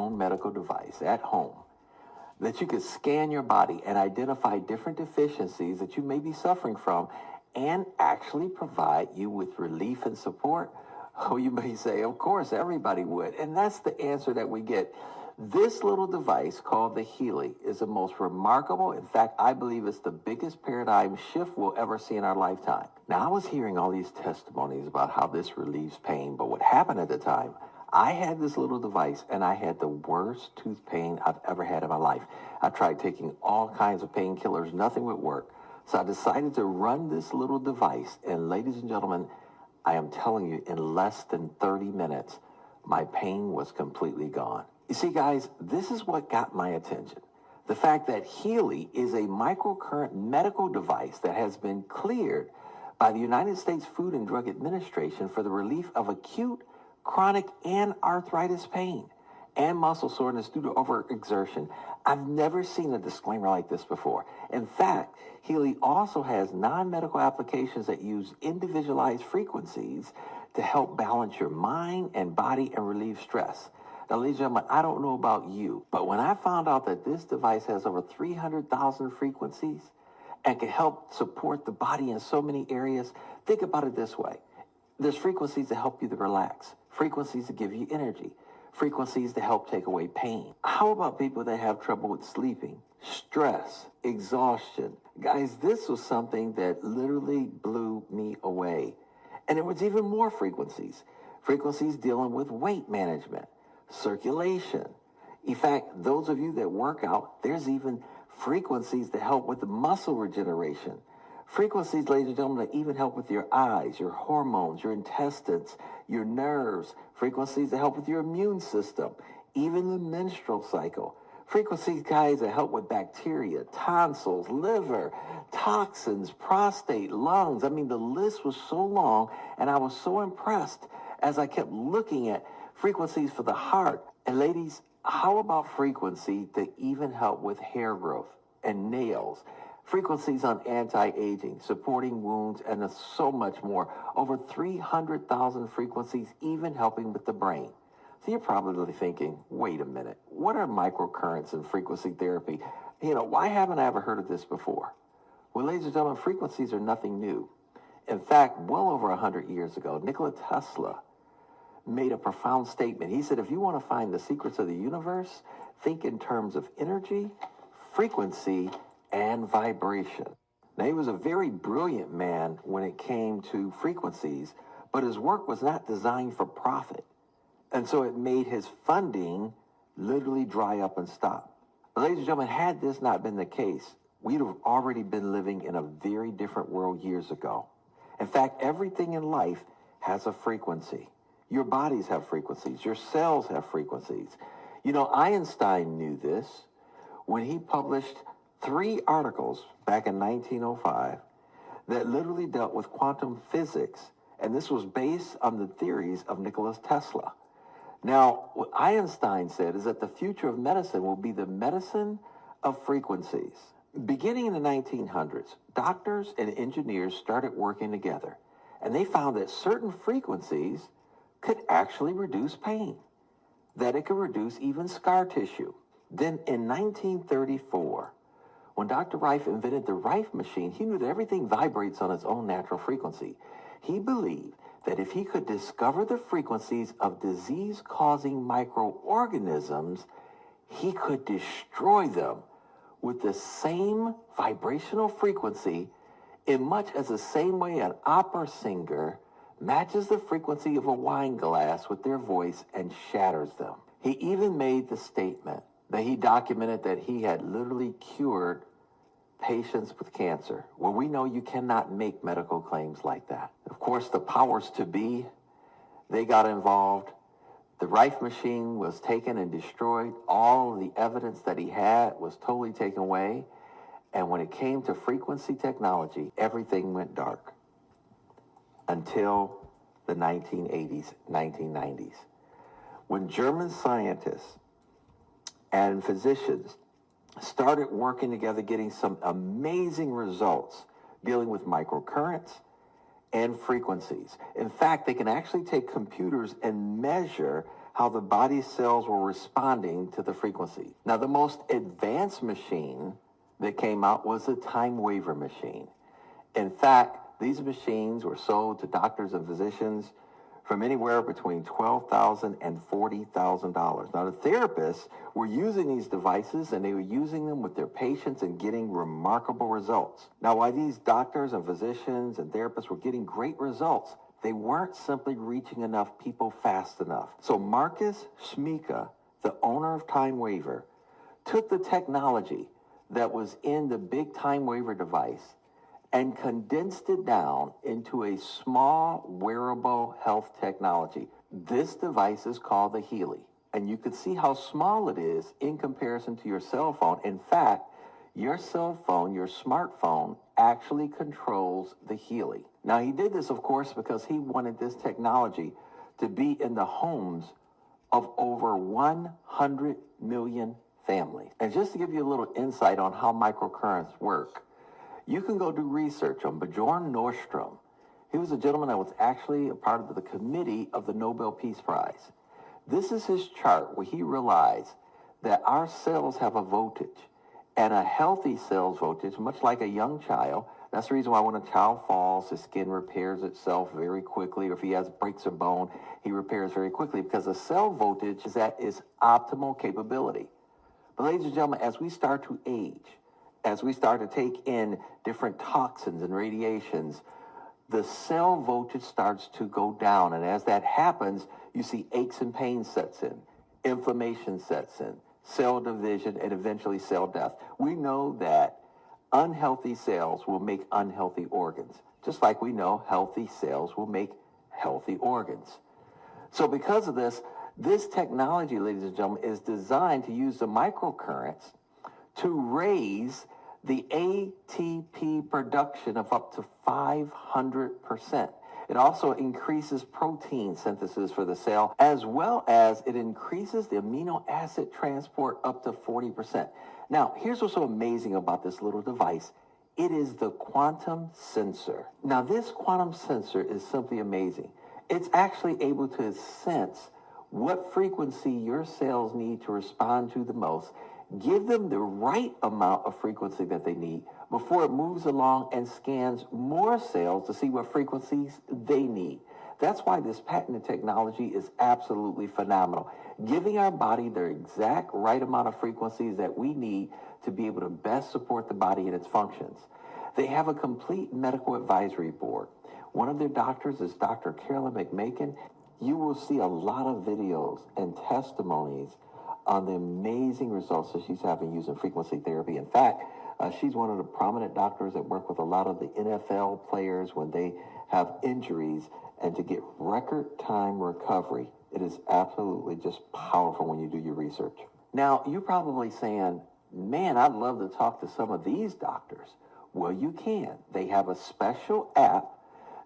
own medical device at home that you could scan your body and identify different deficiencies that you may be suffering from and actually provide you with relief and support? Oh, you may say, of course, everybody would. And that's the answer that we get. This little device called the Healy is the most remarkable. In fact, I believe it's the biggest paradigm shift we'll ever see in our lifetime. Now, I was hearing all these testimonies about how this relieves pain, but what happened at the time, I had this little device and I had the worst tooth pain I've ever had in my life. I tried taking all kinds of painkillers, nothing would work. So I decided to run this little device, and ladies and gentlemen, I am telling you, in less than 30 minutes, my pain was completely gone. You see, guys, this is what got my attention. The fact that Healy is a microcurrent medical device that has been cleared by the United States Food and Drug Administration for the relief of acute, chronic, and arthritis pain and muscle soreness due to overexertion. I've never seen a disclaimer like this before. In fact, Healy also has non-medical applications that use individualized frequencies to help balance your mind and body and relieve stress. Now, ladies and gentlemen, I don't know about you, but when I found out that this device has over 300,000 frequencies and can help support the body in so many areas, think about it this way. There's frequencies to help you to relax, frequencies to give you energy, frequencies to help take away pain. How about people that have trouble with sleeping, stress, exhaustion? Guys, this was something that literally blew me away. And there was even more frequencies. Frequencies dealing with weight management, circulation. In fact, those of you that work out, there's even frequencies to help with the muscle regeneration. Frequencies, ladies and gentlemen, that even help with your eyes, your hormones, your intestines, your nerves. Frequencies that help with your immune system, even the menstrual cycle. Frequencies, guys, that help with bacteria, tonsils, liver, toxins, prostate, lungs. I mean, the list was so long, and I was so impressed as I kept looking at frequencies for the heart. And ladies, how about frequency to even help with hair growth and nails? Frequencies on anti-aging, supporting wounds, and so much more. Over 300,000 frequencies, even helping with the brain. So you're probably thinking, wait a minute, what are microcurrents and frequency therapy? Why haven't I ever heard of this before? Well, ladies and gentlemen, frequencies are nothing new. In fact, well over 100 years ago, Nikola Tesla made a profound statement. He said, if you want to find the secrets of the universe, think in terms of energy, frequency, and vibration. Now, he was a very brilliant man when it came to frequencies, but his work was not designed for profit. And so it made his funding literally dry up and stop. But ladies and gentlemen, had this not been the case, we'd have already been living in a very different world years ago. In fact, everything in life has a frequency. Your bodies have frequencies. Your cells have frequencies. Einstein knew this when he published 3 articles back in 1905 that literally dealt with quantum physics, and this was based on the theories of Nikola Tesla. Now, what Einstein said is that the future of medicine will be the medicine of frequencies. Beginning in the 1900s, doctors and engineers started working together, and they found that certain frequencies could actually reduce pain, that it could reduce even scar tissue. Then in 1934, when Dr. Rife invented the Rife machine, he knew that everything vibrates on its own natural frequency. He believed that if he could discover the frequencies of disease-causing microorganisms, he could destroy them with the same vibrational frequency in much as the same way an opera singer matches the frequency of a wine glass with their voice and shatters them. He even made the statement that he documented that he had literally cured patients with cancer. Well, we know you cannot make medical claims like that. Of course, the powers to be, they got involved. The Rife machine was taken and destroyed. All the evidence that he had was totally taken away. And when it came to frequency technology, everything went dark until the 1980s, 1990s, when German scientists and physicians started working together, getting some amazing results dealing with microcurrents and frequencies. In fact, they can actually take computers and measure how the body's cells were responding to the frequency. Now, the most advanced machine that came out was a time waver machine. In fact, these machines were sold to doctors and physicians from anywhere between $12,000 and $40,000. Now, the therapists were using these devices, and they were using them with their patients and getting remarkable results. Now, while these doctors and physicians and therapists were getting great results, they weren't simply reaching enough people fast enough. So Marcus Schmika, the owner of Time Waver, took the technology that was in the big Time Waver device and condensed it down into a small wearable health technology. This device is called the Healy, and you can see how small it is in comparison to your cell phone. In fact, your cell phone, your smartphone, actually controls the Healy. Now, he did this, of course, because he wanted this technology to be in the homes of over 100 million families. And just to give you a little insight on how microcurrents work, you can go do research on Bjorn Nordstrom. He was a gentleman that was actually a part of the committee of the Nobel Peace Prize. This is his chart where he realized that our cells have a voltage, and a healthy cell's voltage, much like a young child. That's the reason why when a child falls, his skin repairs itself very quickly, or if he breaks a bone, he repairs very quickly, because the cell voltage is at its optimal capability. But ladies and gentlemen, as we start to age, as we start to take in different toxins and radiations, the cell voltage starts to go down. And as that happens, you see aches and pains sets in, inflammation sets in, cell division, and eventually cell death. We know that unhealthy cells will make unhealthy organs, just like we know healthy cells will make healthy organs. So because of this, this technology, ladies and gentlemen, is designed to use the microcurrents to raise the ATP production of up to 500%. It also increases protein synthesis for the cell, as well as it increases the amino acid transport up to 40%. Now, here's what's so amazing about this little device. It is the quantum sensor. Now, this quantum sensor is simply amazing. It's actually able to sense what frequency your cells need to respond to the most, give them the right amount of frequency that they need before it moves along and scans more cells to see what frequencies they need. That's why this patented technology is absolutely phenomenal, giving our body the exact right amount of frequencies that we need to be able to best support the body in its functions. They have a complete medical advisory board. One of their doctors is Dr. Carolyn McMakin. You will see a lot of videos and testimonies on the amazing results that she's having using frequency therapy. In fact, she's one of the prominent doctors that work with a lot of the NFL players when they have injuries, and to get record time recovery. It is absolutely just powerful when you do your research. Now, you're probably saying, man, I'd love to talk to some of these doctors. Well, you can. They have a special app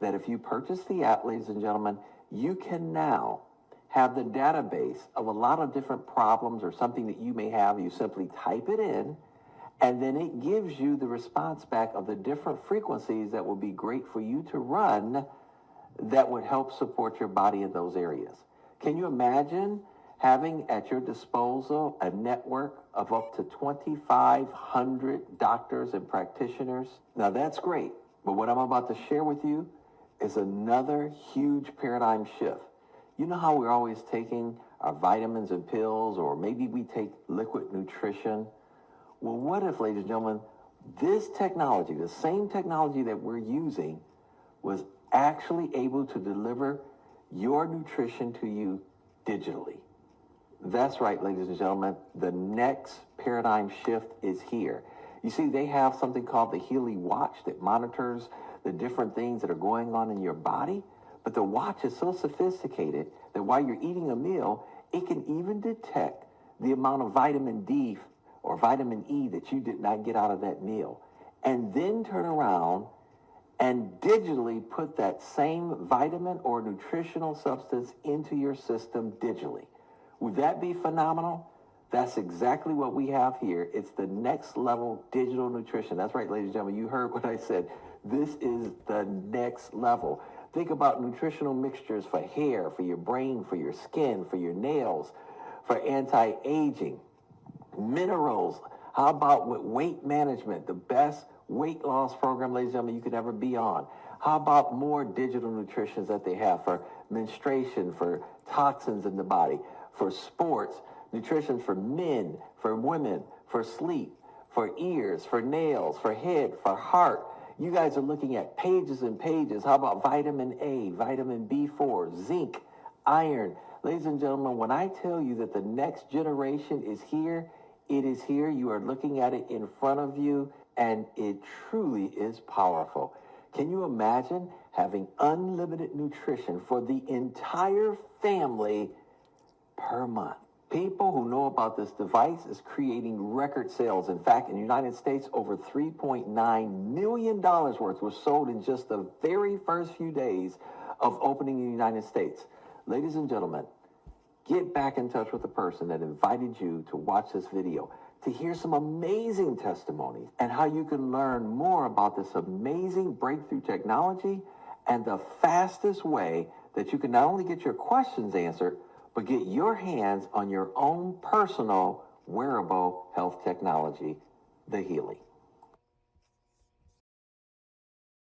that if you purchase the app, ladies and gentlemen, you can now have the database of a lot of different problems or something that you may have. You simply type it in, and then it gives you the response back of the different frequencies that would be great for you to run that would help support your body in those areas. Can you imagine having at your disposal a network of up to 2,500 doctors and practitioners? Now that's great, but what I'm about to share with you is another huge paradigm shift. You know how we're always taking our vitamins and pills, or maybe we take liquid nutrition? Well, what if, ladies and gentlemen, this technology, the same technology that we're using, was actually able to deliver your nutrition to you digitally? That's right, ladies and gentlemen. The next paradigm shift is here. You see, they have something called the Healy watch that monitors the different things that are going on in your body. But the watch is so sophisticated that while you're eating a meal, it can even detect the amount of vitamin D or vitamin E that you did not get out of that meal, and then turn around and digitally put that same vitamin or nutritional substance into your system digitally. Would that be phenomenal? That's exactly what we have here. It's the next level digital nutrition. That's right, ladies and gentlemen, you heard what I said. This is the next level. Think about nutritional mixtures for hair, for your brain, for your skin, for your nails, for anti-aging. Minerals. How about with weight management, the best weight loss program, ladies and gentlemen, you could ever be on? How about more digital nutritions that they have for menstruation, for toxins in the body, for sports, nutrition for men, for women, for sleep, for ears, for nails, for head, for heart. You guys are looking at pages and pages. How about vitamin A, vitamin B4, zinc, iron? Ladies and gentlemen, when I tell you that the next generation is here, it is here. You are looking at it in front of you, and it truly is powerful. Can you imagine having unlimited nutrition for the entire family per month? People who know about this device is creating record sales. In fact, in the United States, over $3.9 million worth was sold in just the very first few days of opening in the United States. Ladies and gentlemen, get back in touch with the person that invited you to watch this video to hear some amazing testimonies and how you can learn more about this amazing breakthrough technology and the fastest way that you can not only get your questions answered, but get your hands on your own personal wearable health technology, the Healy.